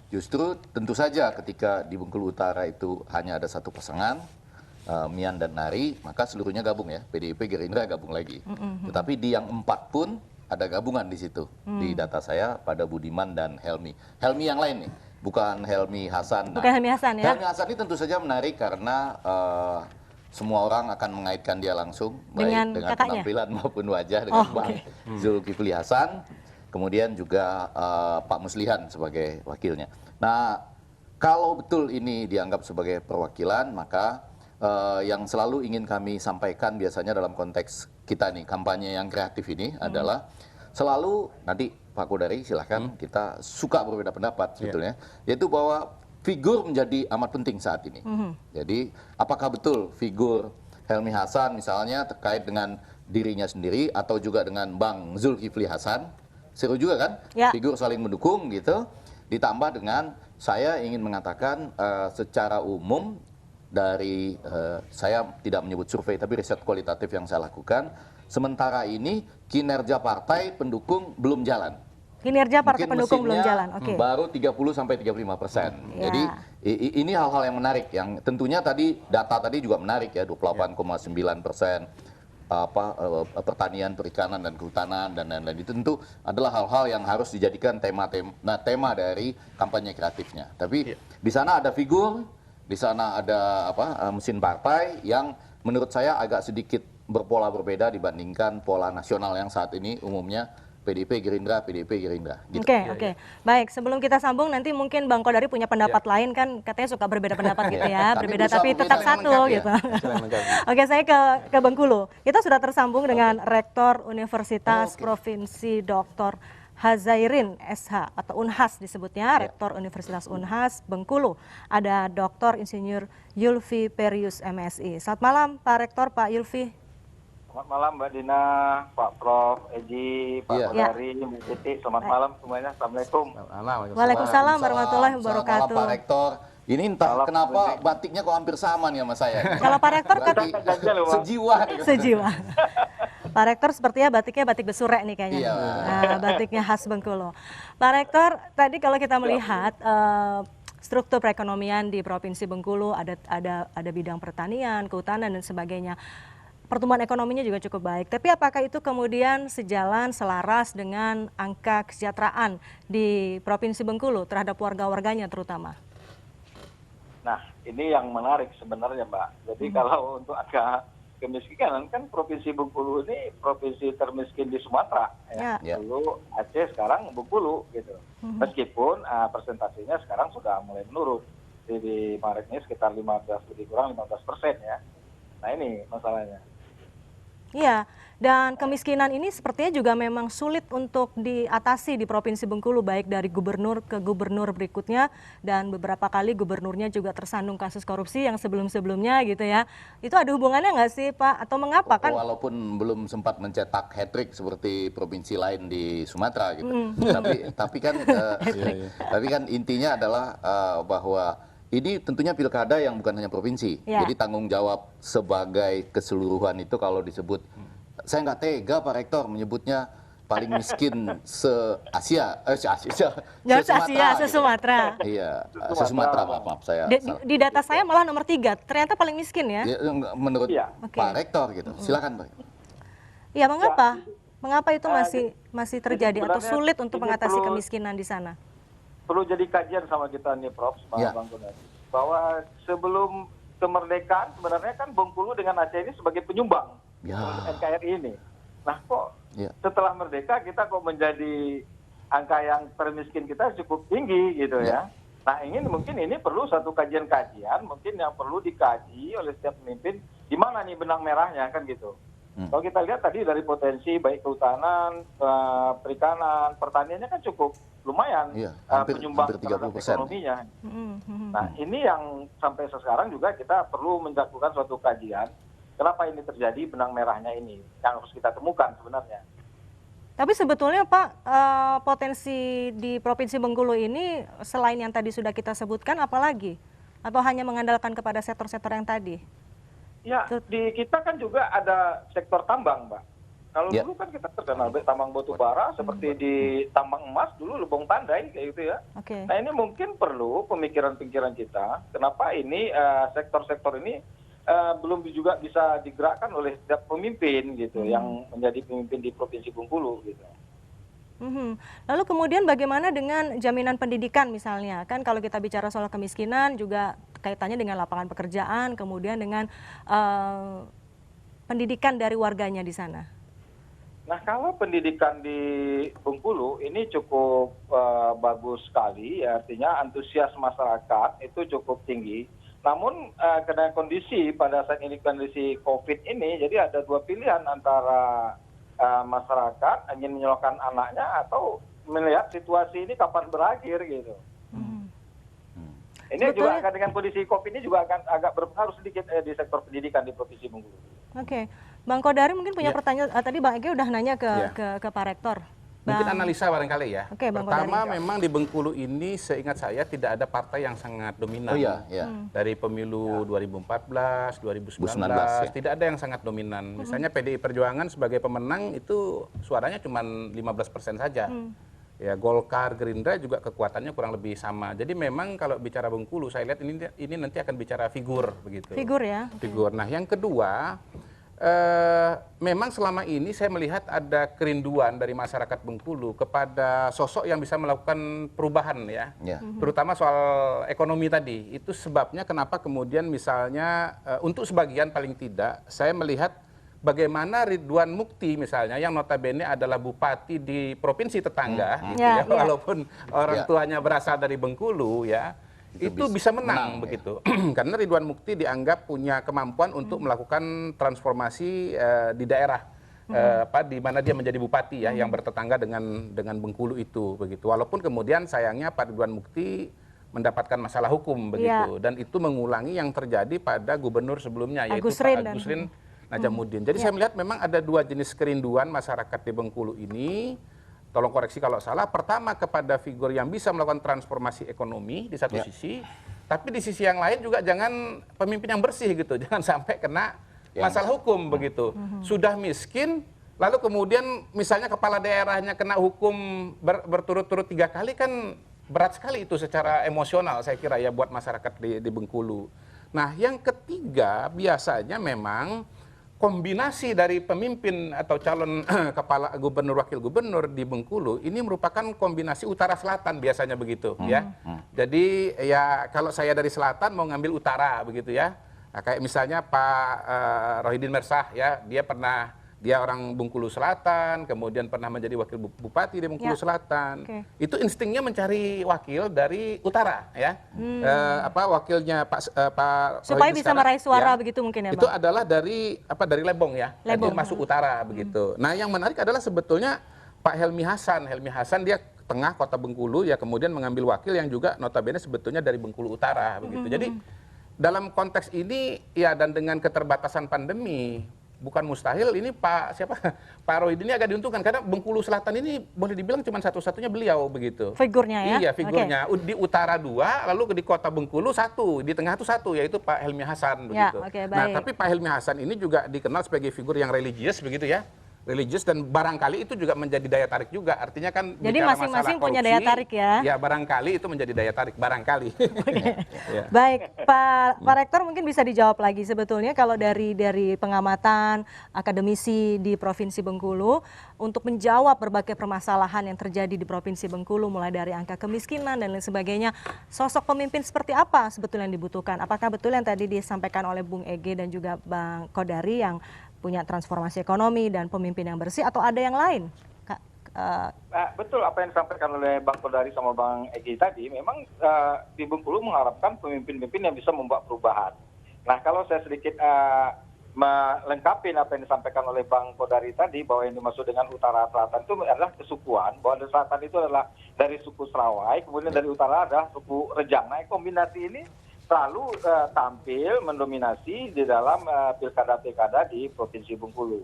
justru tentu saja ketika di Bengkulu Utara itu hanya ada satu pasangan, Mian dan Nari, maka seluruhnya gabung ya, PDIP, Gerindra gabung lagi. Tetapi di yang 4 pun ada gabungan di situ, di data saya pada Budiman dan Helmi. Helmi yang lain nih, bukan Helmi Hasan. Bukan Helmi Hasan ya. Helmi Hasan ini tentu saja menarik karena semua orang akan mengaitkan dia langsung, Dengan baik dengan kakaknya? penampilan maupun wajah dengan Oh, Bang oke. Zulkifli Hasan, kemudian juga Pak Muslihan sebagai wakilnya. Nah, kalau betul ini dianggap sebagai perwakilan, maka yang selalu ingin kami sampaikan biasanya dalam konteks kita nih, kampanye yang kreatif ini adalah selalu, nanti Pak Kodari silahkan, kita suka berbeda pendapat sebetulnya, yaitu bahwa figur menjadi amat penting saat ini. Jadi apakah betul figur Helmi Hasan misalnya terkait dengan dirinya sendiri atau juga dengan Bang Zulkifli Hasan, seru juga kan, Ya. figur saling mendukung gitu, ditambah dengan saya ingin mengatakan secara umum dari saya tidak menyebut survei tapi riset kualitatif yang saya lakukan, sementara ini kinerja partai pendukung belum jalan. Kinerja partai Mungkin pendukung belum mesinnya jalan. Oke. baru 30-35%. Ya. Jadi ini hal-hal yang menarik, yang tentunya tadi data tadi juga menarik ya, 28,9%. Pertanian, perikanan dan kehutanan dan lain-lain itu tentu adalah hal-hal yang harus dijadikan tema dari kampanye kreatifnya. Tapi di sana ada figur, di sana ada mesin partai yang menurut saya agak sedikit berpola berbeda dibandingkan pola nasional yang saat ini umumnya PDIP Gerindra, PDIP Gerindra. Gitu. Oke. Baik, sebelum kita sambung nanti mungkin Bang Kodari punya pendapat lain kan, katanya suka berbeda pendapat gitu ya, Tapi berbeda berusaha tapi berbeda tetap yang satu lengkap ya. gitu. Saling melengkapi. Oke, saya ke Bengkulu. Kita sudah tersambung dengan Rektor Universitas Provinsi Dr. Hazairin SH atau Unhas disebutnya, Rektor Universitas Unhas Bengkulu. Ada Dr. Insinyur Yulfi Perius MSI. Selamat malam Pak Rektor, Pak Yulfi. Selamat malam Mbak Dina, Pak Prof, Eji, Pak Iya. Kodari, Mbak Titi. Selamat malam semuanya. Assalamualaikum. Waalaikumsalam warahmatullahi Selamat malam wabarakatuh. Pak Rektor. Ini entah Salam kenapa penting. batiknya kok hampir sama nih sama saya. Kalau Pak Rektor Berarti Ganjil loh, Bang. sejiwa. gitu. sejiwa. Pak Rektor sepertinya batiknya batik besurek nih kayaknya. Iya. Nah, batiknya khas Bengkulu. Pak Rektor, tadi kalau kita melihat struktur perekonomian di Provinsi Bengkulu ada bidang pertanian, kehutanan dan sebagainya. Pertumbuhan ekonominya juga cukup baik. Tapi apakah itu kemudian sejalan selaras dengan angka kesejahteraan di Provinsi Bengkulu terhadap warga-warganya terutama? Nah, ini yang menarik sebenarnya Mbak. Jadi kalau untuk angka kemiskinan, kan Provinsi Bengkulu ini provinsi termiskin di Sumatera. Ya. Ya. Dulu Aceh, sekarang Bengkulu gitu. Meskipun presentasinya sekarang sudah mulai menurun. Jadi di Maret ini sekitar 15, lebih kurang 15% ya. Nah ini masalahnya. Iya, dan kemiskinan ini sepertinya juga memang sulit untuk diatasi di Provinsi Bengkulu, baik dari gubernur ke gubernur berikutnya, dan beberapa kali gubernurnya juga tersandung kasus korupsi yang sebelum-sebelumnya gitu ya. Itu ada hubungannya nggak sih Pak? Atau mengapa kan? Walaupun belum sempat mencetak hat-trick seperti provinsi lain di Sumatera gitu. Tapi kan intinya adalah bahwa ini tentunya pilkada yang bukan hanya provinsi. Ya. Jadi tanggung jawab sebagai keseluruhan itu kalau disebut, saya nggak tega Pak Rektor menyebutnya paling miskin se-Asia, se-Sumatera. Iya, se-Sumatera, maaf saya. Di data saya malah nomor 3, ternyata paling miskin ya. Ya, menurut Iya. Oke. Pak Rektor gitu. Silakan Pak. Iya, mengapa? Mengapa itu masih terjadi atau sebenarnya sulit untuk ini mengatasi perlu- kemiskinan di sana? perlu jadi kajian sama kita nih Prof, Bang Gunadi, bahwa sebelum kemerdekaan sebenarnya kan Bengkulu dengan Aceh ini sebagai penyumbang NKRI ini. Nah kok setelah merdeka kita kok menjadi angka yang termiskin kita cukup tinggi gitu ya. Nah mungkin ini perlu satu kajian-kajian mungkin yang perlu dikaji oleh setiap pemimpin di mana nih benang merahnya kan gitu. Kalau kita lihat tadi dari potensi baik kehutanan, perikanan, pertaniannya kan cukup lumayan penyumbang terhadap ekonominya. Nah ini yang sampai sekarang juga kita perlu melakukan suatu kajian. Kenapa ini terjadi benang merahnya ini yang harus kita temukan sebenarnya. Tapi sebetulnya Pak, potensi di Provinsi Bengkulu ini selain yang tadi sudah kita sebutkan apalagi? Atau hanya mengandalkan kepada sektor-sektor yang tadi? Ya, di kita kan juga ada sektor tambang, Mbak. Kalau dulu kan kita terkenal tambang batu bara, seperti di tambang emas dulu Lebong Tandai kayak gitu ya. Nah ini mungkin perlu pemikiran-pemikiran kita. Kenapa ini sektor-sektor ini belum juga bisa digerakkan oleh setiap pemimpin gitu yang menjadi pemimpin di Provinsi Bengkulu gitu. Lalu kemudian bagaimana dengan jaminan pendidikan misalnya? Kan kalau kita bicara soal kemiskinan juga kaitannya dengan lapangan pekerjaan, kemudian dengan pendidikan dari warganya di sana. Nah kalau pendidikan di Bengkulu ini cukup bagus sekali, ya, artinya antusias masyarakat itu cukup tinggi. Namun karena kondisi pada saat ini kondisi COVID ini, jadi ada dua pilihan antara masyarakat ingin menyalurkan anaknya atau melihat situasi ini kapan berakhir gitu. Ini juga akan dengan kondisi COVID ini juga akan agak berpengaruh sedikit di sektor pendidikan di Provinsi Bengkulu. Bang Kodari mungkin punya pertanyaan. Tadi Bang Ege udah nanya ke Pak Rektor. Mungkin analisa barangkali ya. Pertama Kodari. memang di Bengkulu ini seingat saya tidak ada partai yang sangat dominan. Dari pemilu 2014, 2019 tidak ada yang sangat dominan. Misalnya PDI Perjuangan sebagai pemenang itu suaranya cuma 15% saja. Ya Golkar, Gerindra juga kekuatannya kurang lebih sama. Jadi memang kalau bicara Bengkulu saya lihat ini nanti akan bicara figur begitu. Figur ya. Figur. Nah, yang kedua memang selama ini saya melihat ada kerinduan dari masyarakat Bengkulu kepada sosok yang bisa melakukan perubahan ya. Terutama soal ekonomi tadi. Itu sebabnya kenapa kemudian misalnya untuk sebagian paling tidak saya melihat bagaimana Ridwan Mukti misalnya yang notabene adalah bupati di provinsi tetangga gitu ya, walaupun orang tuanya berasal dari Bengkulu ya. Itu bisa menang begitu. Karena Ridwan Mukti dianggap punya kemampuan untuk melakukan transformasi di daerah di mana dia menjadi bupati ya yang bertetangga dengan Bengkulu itu begitu. Walaupun kemudian sayangnya Pak Ridwan Mukti mendapatkan masalah hukum begitu dan itu mengulangi yang terjadi pada gubernur sebelumnya yaitu Pak Agusrin Najamuddin. Jadi saya melihat memang ada dua jenis kerinduan masyarakat di Bengkulu ini. Tolong koreksi kalau salah, pertama kepada figur yang bisa melakukan transformasi ekonomi di satu sisi, tapi di sisi yang lain juga jangan pemimpin yang bersih gitu, jangan sampai kena masalah hukum begitu. Sudah miskin, lalu kemudian misalnya kepala daerahnya kena hukum berturut-turut 3 kali kan berat sekali itu secara emosional saya kira ya buat masyarakat di Bengkulu. Nah yang ketiga biasanya memang kombinasi dari pemimpin atau calon kepala gubernur wakil gubernur di Bengkulu ini merupakan kombinasi utara selatan biasanya begitu ya. Jadi ya kalau saya dari selatan mau ngambil utara begitu ya. Nah, kayak misalnya Pak Rohidin Mersah ya, dia orang Bengkulu Selatan, kemudian pernah menjadi wakil bupati di Bengkulu Selatan. Itu instingnya mencari wakil dari utara ya. Wakilnya Pak supaya bisa meraih suara ya, begitu mungkin ya Bang. Itu adalah dari Lebong ya. Lebong masuk utara begitu. Nah, yang menarik adalah sebetulnya Pak Helmi Hasan. Helmi Hasan dia tengah kota Bengkulu ya, kemudian mengambil wakil yang juga notabene sebetulnya dari Bengkulu Utara begitu. Jadi dalam konteks ini ya dan dengan keterbatasan pandemi bukan mustahil ini Pak Rohidin ini agak diuntungkan karena Bengkulu Selatan ini boleh dibilang cuma satu-satunya beliau begitu. Figurnya ya? Iya figurnya. Di utara 2, lalu di kota Bengkulu 1, di tengah itu 1 yaitu Pak Helmi Hasan begitu. Baik. Nah tapi Pak Helmi Hasan ini juga dikenal sebagai figur yang religius begitu ya. religius, dan barangkali itu juga menjadi daya tarik juga. Artinya kan jadi bicara masing-masing masalah punya korupsi, daya tarik ya. Ya barangkali itu menjadi daya tarik, barangkali. Ya. Baik, Pak Rektor mungkin bisa dijawab lagi sebetulnya kalau dari pengamatan akademisi di Provinsi Bengkulu untuk menjawab berbagai permasalahan yang terjadi di Provinsi Bengkulu mulai dari angka kemiskinan dan lain sebagainya, sosok pemimpin seperti apa sebetulnya yang dibutuhkan? Apakah betul yang tadi disampaikan oleh Bung Ege dan juga Bang Kodari yang punya transformasi ekonomi dan pemimpin yang bersih, atau ada yang lain? Betul apa yang disampaikan oleh Bang Kodari sama Bang Egi tadi, memang di Bengkulu mengharapkan pemimpin-pemimpin yang bisa membuat perubahan. Nah, kalau saya sedikit melengkapi apa yang disampaikan oleh Bang Kodari tadi, bahwa yang dimaksud dengan utara selatan itu adalah kesukuan, bahwa dari selatan itu adalah dari suku Serawai, kemudian dari utara adalah suku Rejang. Nah, kombinasi ini selalu tampil mendominasi di dalam pilkada-pilkada di Provinsi Bengkulu.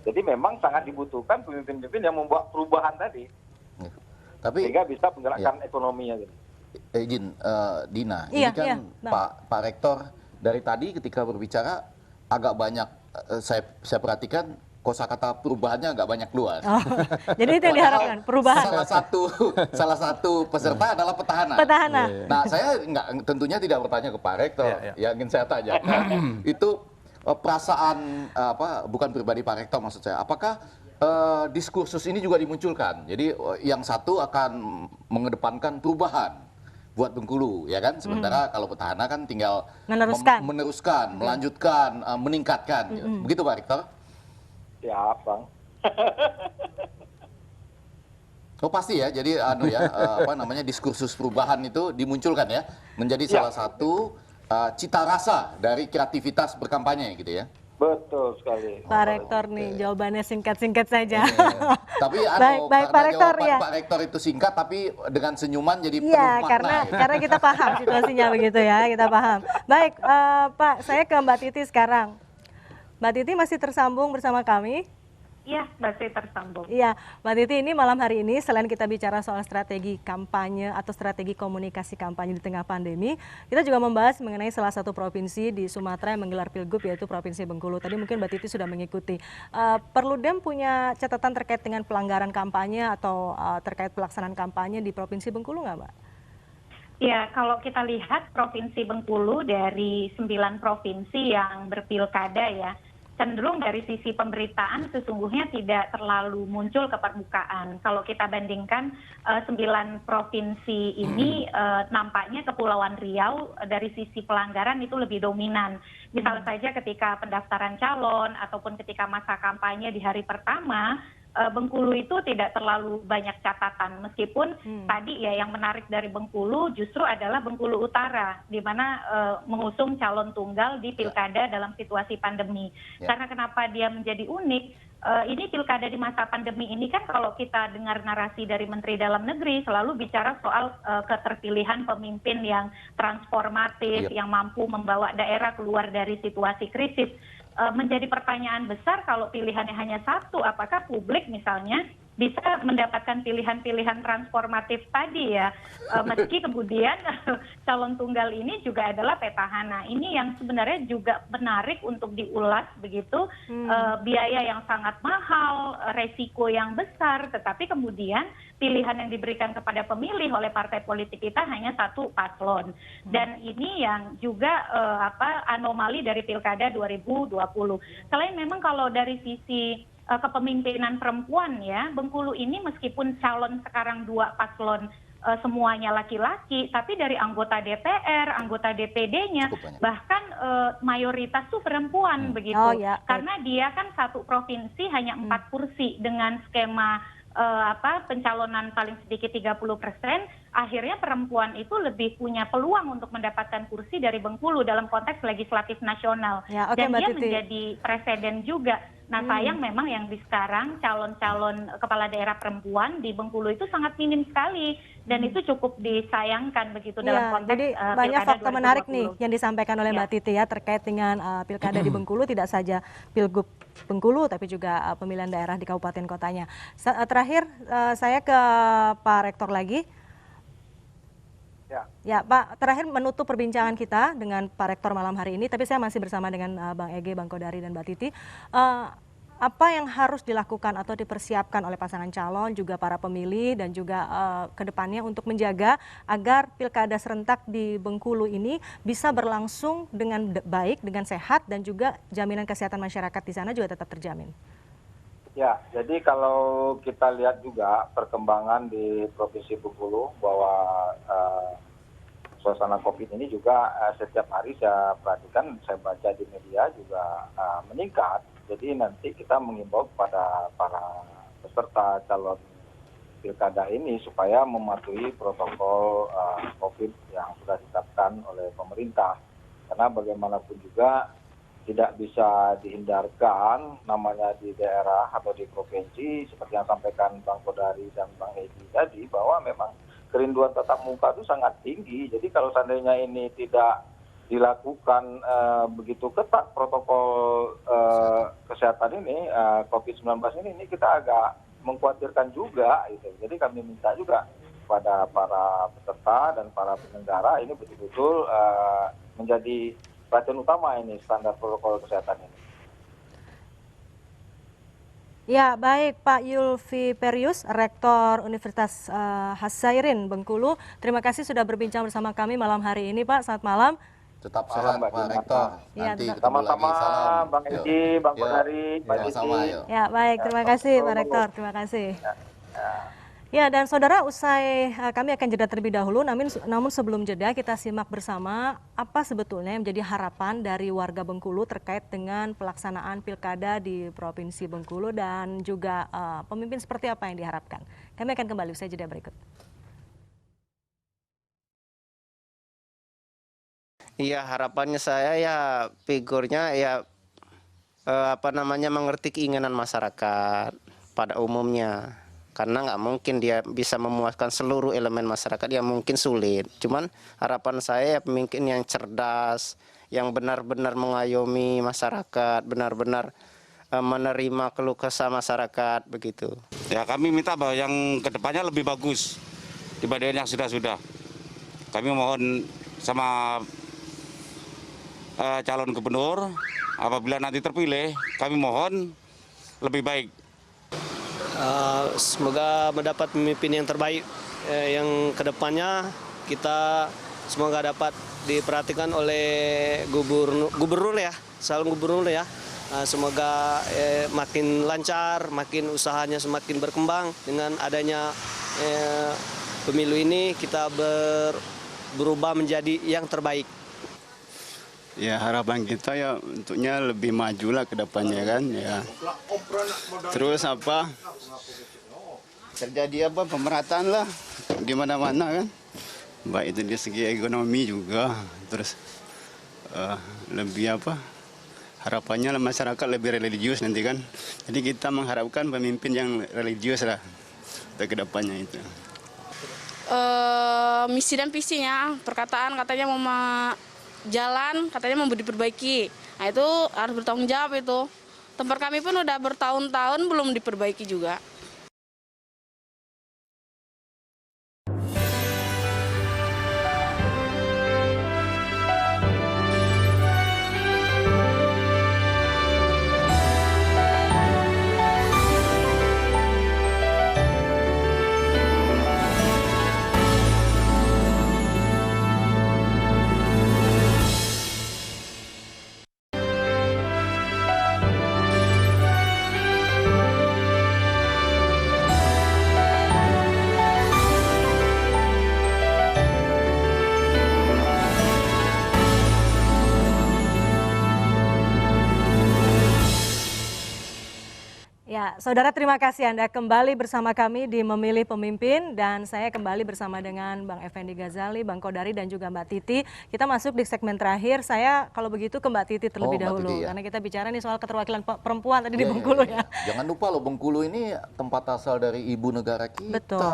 Jadi memang sangat dibutuhkan pemimpin-pemimpin yang membuat perubahan tadi, sehingga bisa menggerakkan ekonominya. Izin, Dina, ini kan Pak Rektor dari tadi ketika berbicara agak banyak, saya perhatikan kosakata perubahannya agak banyak keluar. Oh, jadi itu yang diharapkan, perubahan. Salah satu peserta adalah petahana. Petahana. Nah, saya tentunya tidak bertanya ke Pak Rektor. Yang ingin saya tanya itu perasaan bukan pribadi Pak Rektor maksud saya. Apakah diskursus ini juga dimunculkan? Jadi yang satu akan mengedepankan perubahan buat Bengkulu, ya kan? Sementara kalau petahana kan tinggal meneruskan, melanjutkan, meningkatkan. Begitu Pak Rektor? Siap, Bang. Oh pasti ya, jadi diskursus perubahan itu dimunculkan ya, menjadi salah satu cita rasa dari kreativitas berkampanye gitu ya. Betul sekali. Pak Rektor nih, jawabannya singkat-singkat saja. Tapi baik Pak Rektor ya. Pak Rektor itu singkat tapi dengan senyuman jadi penuh Iya, makna. karena kita paham situasinya begitu ya, kita paham. Baik, Pak, saya ke Mbak Titi sekarang. Mbak Titi masih tersambung bersama kami? Iya, masih tersambung. Iya, Mbak Titi, ini malam hari ini selain kita bicara soal strategi kampanye atau strategi komunikasi kampanye di tengah pandemi, kita juga membahas mengenai salah satu provinsi di Sumatera yang menggelar pilgub, yaitu Provinsi Bengkulu. Tadi mungkin Mbak Titi sudah mengikuti. Perludem punya catatan terkait dengan pelanggaran kampanye atau terkait pelaksanaan kampanye di Provinsi Bengkulu nggak, Mbak? Ya, kalau kita lihat Provinsi Bengkulu dari 9 provinsi yang berpilkada ya, cenderung dari sisi pemberitaan sesungguhnya tidak terlalu muncul ke permukaan. Kalau kita bandingkan 9 provinsi ini nampaknya Kepulauan Riau dari sisi pelanggaran itu lebih dominan. Misalnya saja ketika pendaftaran calon ataupun ketika masa kampanye di hari pertama, Bengkulu itu tidak terlalu banyak catatan, meskipun tadi ya yang menarik dari Bengkulu justru adalah Bengkulu Utara, di mana mengusung calon tunggal di pilkada dalam situasi pandemi. Karena kenapa dia menjadi unik, ini pilkada di masa pandemi ini kan kalau kita dengar narasi dari Menteri Dalam Negeri selalu bicara soal keterpilihan pemimpin yang transformatif, yang mampu membawa daerah keluar dari situasi krisis. Menjadi pertanyaan besar kalau pilihannya hanya satu, apakah publik misalnya bisa mendapatkan pilihan-pilihan transformatif tadi ya, meski kemudian calon tunggal ini juga adalah petahana. Ini yang sebenarnya juga menarik untuk diulas begitu, biaya yang sangat mahal, resiko yang besar, tetapi kemudian pilihan yang diberikan kepada pemilih oleh partai politik kita hanya satu paslon. Dan ini yang juga anomali dari Pilkada 2020. Selain memang kalau dari sisi kepemimpinan perempuan ya, Bengkulu ini meskipun calon sekarang 2 paslon semuanya laki-laki, tapi dari anggota DPR, anggota DPD-nya bahkan mayoritas tuh perempuan begitu. Karena dia kan satu provinsi hanya 4 kursi dengan skema pencalonan paling sedikit 30%, akhirnya perempuan itu lebih punya peluang untuk mendapatkan kursi dari Bengkulu dalam konteks legislatif nasional. Dan dia menjadi presiden juga. Nah, sayang memang yang di sekarang calon-calon kepala daerah perempuan di Bengkulu itu sangat minim sekali, dan itu cukup disayangkan begitu dalam konteks jadi banyak fakta menarik nih yang disampaikan oleh Mbak Titi ya terkait dengan pilkada di Bengkulu, tidak saja pilgub Bengkulu tapi juga pemilihan daerah di kabupaten kotanya. Terakhir saya ke Pak Rektor lagi. Ya Pak, terakhir menutup perbincangan kita dengan Pak Rektor malam hari ini, tapi saya masih bersama dengan Bang Ege, Bang Kodari, dan Mbak Titi. apa yang harus dilakukan atau dipersiapkan oleh pasangan calon, juga para pemilih dan juga ke depannya untuk menjaga agar pilkada serentak di Bengkulu ini bisa berlangsung dengan baik, dengan sehat, dan juga jaminan kesehatan masyarakat di sana juga tetap terjamin? Ya, jadi kalau kita lihat juga perkembangan di Provinsi Bengkulu bahwa suasana COVID ini juga setiap hari saya perhatikan, saya baca di media juga meningkat. Jadi nanti kita mengimbau kepada para peserta calon pilkada ini supaya mematuhi protokol COVID yang sudah ditetapkan oleh pemerintah. Karena bagaimanapun juga tidak bisa dihindarkan namanya di daerah atau di provinsi seperti yang sampaikan Bang Kodari dan Bang Edi tadi, bahwa memang kerinduan tatap muka itu sangat tinggi. Jadi kalau seandainya ini tidak dilakukan begitu ketat protokol kesehatan ini, COVID-19 ini kita agak mengkhawatirkan juga gitu. Jadi kami minta juga kepada para peserta dan para penyelenggara ini betul-betul menjadi perhatian utama ini standar protokol kesehatan ini. Ya, baik Pak Yulfi Perius, Rektor Universitas Hassairin Bengkulu. Terima kasih sudah berbincang bersama kami malam hari ini, Pak. Selamat malam. Tetap sehat Pak Rektor. Nanti ketemu sama-sama lagi. Salam. Bang Edi, Bang Kodari, Pak Edi. Ya, baik. Terima kasih Pak Rektor. Terima kasih. Ya, dan saudara, usai kami akan jeda terlebih dahulu, namun sebelum jeda kita simak bersama apa sebetulnya yang menjadi harapan dari warga Bengkulu terkait dengan pelaksanaan pilkada di Provinsi Bengkulu dan juga pemimpin seperti apa yang diharapkan. Kami akan kembali usai jeda berikut. Iya, harapannya saya ya figurnya ya mengerti keinginan masyarakat pada umumnya. Karena nggak mungkin dia bisa memuaskan seluruh elemen masyarakat, ya mungkin sulit. Cuman harapan saya ya pemimpin yang cerdas, yang benar-benar mengayomi masyarakat, benar-benar menerima keluh kesah masyarakat, begitu. Ya, kami minta bahwa yang kedepannya lebih bagus dibanding yang sudah-sudah. Kami mohon sama calon gubernur, apabila nanti terpilih, kami mohon lebih baik. Semoga mendapat pemimpin yang terbaik, yang kedepannya kita semoga dapat diperhatikan oleh gubernur ya, calon gubernur ya. Semoga makin lancar, makin usahanya semakin berkembang. Dengan adanya pemilu ini kita berubah menjadi yang terbaik. Ya, harapan kita ya untuknya lebih maju lah ke depannya kan ya. Terus terjadi pemerataan lah di mana-mana kan. Baik itu dari segi ekonomi juga. Terus lebih harapannya lah masyarakat lebih religius nanti kan. Jadi kita mengharapkan pemimpin yang religius lah untuk ke depannya itu. Misi dan visinya, perkataan katanya mau jalan katanya mau diperbaiki. Nah itu harus bertanggung jawab itu. Tempat kami pun udah bertahun-tahun belum diperbaiki juga. Ya, saudara, terima kasih Anda kembali bersama kami di Memilih Pemimpin, dan saya kembali bersama dengan Bang Effendi Ghazali, Bang Kodari, dan juga Mbak Titi. Kita masuk di segmen terakhir. Saya kalau begitu ke Mbak Titi terlebih dahulu, Titi, ya. Karena kita bicara nih soal keterwakilan perempuan tadi di Bengkulu ya. Jangan lupa loh, Bengkulu ini tempat asal dari ibu negara kita. Betul.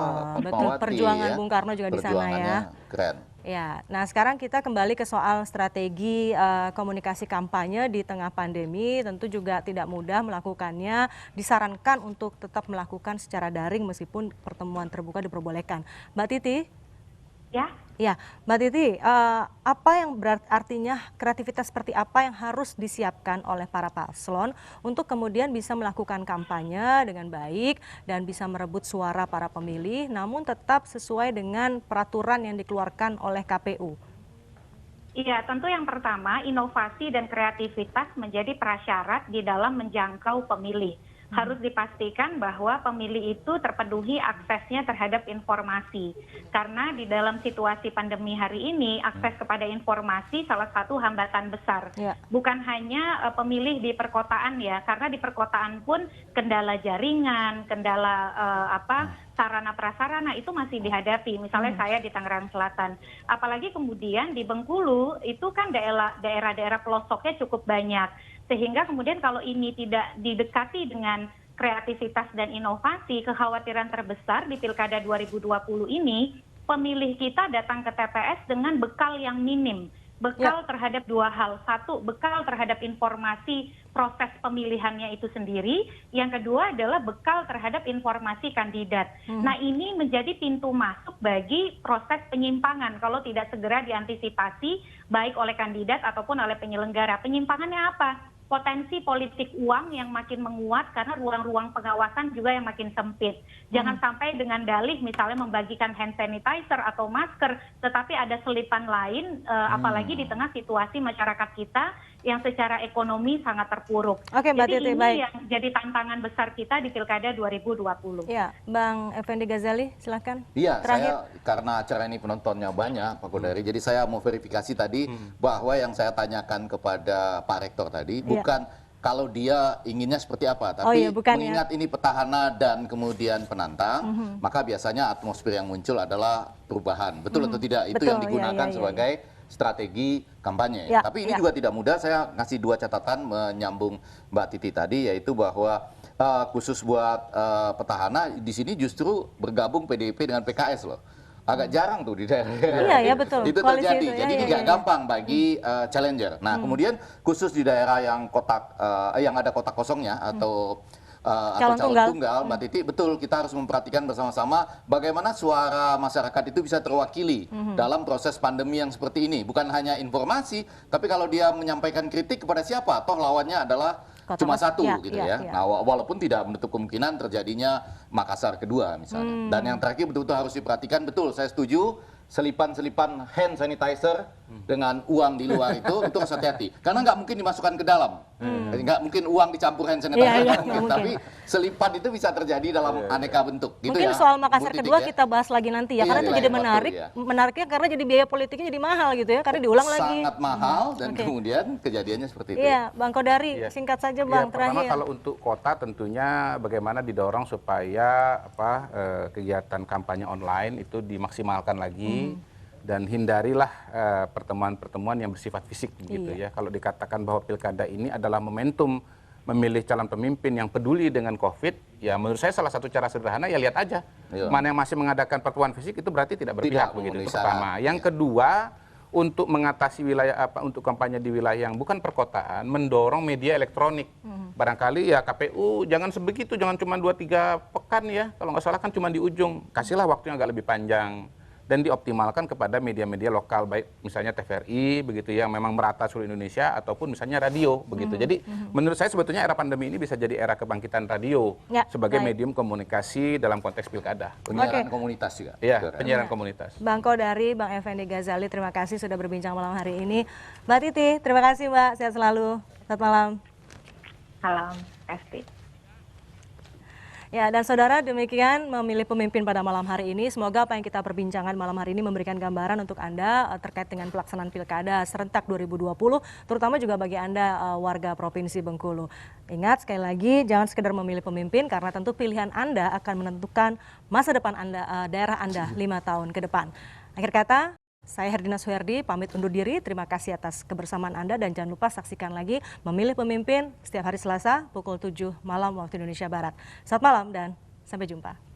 Perjuangan Bung Karno juga di sana ya. Keren. Ya, nah sekarang kita kembali ke soal strategi komunikasi kampanye di tengah pandemi. Tentu juga tidak mudah melakukannya. Disarankan untuk tetap melakukan secara daring meskipun pertemuan terbuka diperbolehkan. Mbak Titi? Ya. Ya, Mbak Titi, apa yang artinya kreativitas seperti apa yang harus disiapkan oleh para paslon untuk kemudian bisa melakukan kampanye dengan baik dan bisa merebut suara para pemilih, namun tetap sesuai dengan peraturan yang dikeluarkan oleh KPU? Iya, tentu yang pertama inovasi dan kreativitas menjadi prasyarat di dalam menjangkau pemilih. Harus dipastikan bahwa pemilih itu terpenuhi aksesnya terhadap informasi. Karena di dalam situasi pandemi hari ini, akses kepada informasi salah satu hambatan besar. Bukan hanya pemilih di perkotaan ya, karena di perkotaan pun kendala jaringan, kendala sarana prasarana itu masih dihadapi. Misalnya saya di Tangerang Selatan. Apalagi kemudian di Bengkulu itu kan daerah-daerah pelosoknya cukup banyak. Sehingga kemudian kalau ini tidak didekati dengan kreativitas dan inovasi, kekhawatiran terbesar di Pilkada 2020 ini, pemilih kita datang ke TPS dengan bekal yang minim. Bekal terhadap dua hal. Satu, bekal terhadap informasi proses pemilihannya itu sendiri. Yang kedua adalah bekal terhadap informasi kandidat. Nah, ini menjadi pintu masuk bagi proses penyimpangan kalau tidak segera diantisipasi baik oleh kandidat ataupun oleh penyelenggara. Penyimpangannya apa? Potensi politik uang yang makin menguat karena ruang-ruang pengawasan juga yang makin sempit. Jangan sampai dengan dalih misalnya membagikan hand sanitizer atau masker, tetapi ada selipan lain, apalagi di tengah situasi masyarakat kita yang secara ekonomi sangat terpuruk. Oke, Mbak Jadi Titi, ini baik. yang jadi tantangan besar kita di Pilkada 2020. Ya, Bang Effendi Ghazali, silakan. Iya, Terakhir. saya karena acara ini penontonnya banyak, Pak Kodari, jadi saya mau verifikasi tadi bahwa yang saya tanyakan kepada Pak Rektor tadi bukan kalau dia inginnya seperti apa, tapi mengingat ini petahana dan kemudian penantang, maka biasanya atmosfer yang muncul adalah perubahan. Betul atau tidak? Itu yang digunakan sebagai strategi kampanye. Tapi ini juga tidak mudah. Saya ngasih dua catatan menyambung Mbak Titi tadi, yaitu bahwa khusus buat petahana di sini justru bergabung PDIP dengan PKS loh. Agak jarang tuh di daerah. Iya, betul. Itu terjadi. Jadi tidak gampang bagi challenger. Nah, kemudian khusus di daerah yang yang ada kotak kosongnya atau calon tunggal, Mbak Titi, betul kita harus memperhatikan bersama-sama bagaimana suara masyarakat itu bisa terwakili dalam proses pandemi yang seperti ini. Bukan hanya informasi, tapi kalau dia menyampaikan kritik kepada siapa, toh lawannya adalah cuma satu gitu ya. Nah, walaupun tidak menutup kemungkinan terjadinya Makassar kedua misalnya. Dan yang terakhir betul-betul harus diperhatikan, betul saya setuju, selipan-selipan hand sanitizer dengan uang di luar itu harus hati-hati. Karena nggak mungkin dimasukkan ke dalam. Nggak mungkin uang dicampur hand sanitizer, nggak mungkin. Tapi selipan itu bisa terjadi dalam aneka bentuk. Gitu mungkin ya, soal Makassar Bu Titik, kedua kita bahas lagi nanti ya. Karena itu jadi menarik. Menariknya karena jadi biaya politiknya jadi mahal gitu ya. Karena diulang lagi. Sangat mahal dan kemudian kejadiannya seperti itu. Iya, Bang Kodari, singkat saja Bang, pertama terakhir. kalau untuk kota tentunya bagaimana didorong supaya kegiatan kampanye online itu dimaksimalkan lagi. Dan hindarilah pertemuan-pertemuan yang bersifat fisik gitu ya. Kalau dikatakan bahwa pilkada ini adalah momentum memilih calon pemimpin yang peduli dengan COVID, ya menurut saya salah satu cara sederhana ya lihat aja. Mana yang masih mengadakan pertemuan fisik itu berarti tidak berpihak begitu. Itu pertama. Yang kedua, untuk mengatasi wilayah untuk kampanye di wilayah yang bukan perkotaan, mendorong media elektronik. Barangkali ya KPU jangan sebegitu, jangan cuma 2-3 pekan ya. Kalau nggak salah kan cuma di ujung. Kasihlah waktu yang agak lebih panjang. Dan dioptimalkan kepada media-media lokal, baik misalnya TVRI begitu ya, memang merata seluruh Indonesia, ataupun misalnya radio begitu. Jadi menurut saya sebetulnya era pandemi ini bisa jadi era kebangkitan radio sebagai medium komunikasi dalam konteks pilkada. Penyiaran komunitas juga. Iya, penyiaran komunitas. Bang Kodari, Bang Effendi Ghazali, terima kasih sudah berbincang malam hari ini. Mbak Titi, terima kasih Mbak, sehat selalu. Selamat malam. Salam, Esti. Ya, dan saudara, demikian memilih pemimpin pada malam hari ini. Semoga apa yang kita perbincangkan malam hari ini memberikan gambaran untuk Anda terkait dengan pelaksanaan pilkada serentak 2020, terutama juga bagi Anda warga Provinsi Bengkulu. Ingat sekali lagi, jangan sekedar memilih pemimpin, karena tentu pilihan Anda akan menentukan masa depan Anda, daerah Anda 5 tahun ke depan. Akhir kata, saya Herdina Suherdi pamit undur diri. Terima kasih atas kebersamaan Anda dan jangan lupa saksikan lagi Memilih Pemimpin setiap hari Selasa pukul 7 malam waktu Indonesia Barat. Selamat malam dan sampai jumpa.